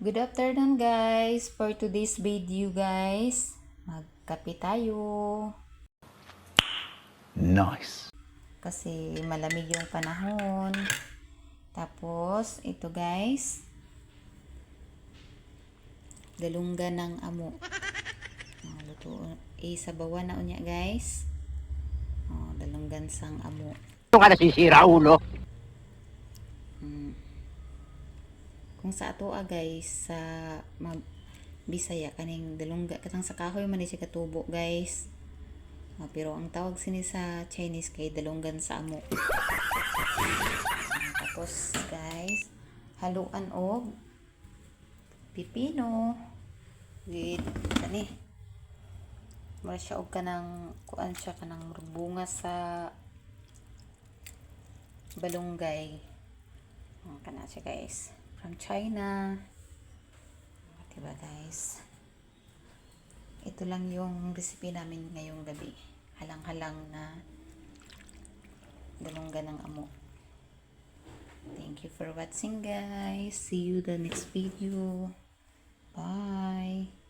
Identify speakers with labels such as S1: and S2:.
S1: Good afternoon guys. For today's video guys, magkape tayo.
S2: Nice.
S1: Kasi malamig yung panahon. Tapos, ito guys, galunggan ng amo. Luto, sabawan na unya guys. Dalunggan sang amo.
S2: Ito ka nasisira, ulo.
S1: Kung sa ato guys, sa Bisaya kaning dalungga katang sa kahoy man siya katubo guys. Pero ang tawag sini sa Chinese kay dalunggan sa amo. Tapos guys, haluan og pipino with kani. Mura siya og kanang kuan siya kanang bunga sa balunggay. Kana siya guys. From China. Diba guys? Ito lang yung recipe namin ngayong gabi. Halang-halang na dalunggan ng amo. Thank you for watching guys. See you the next video. Bye.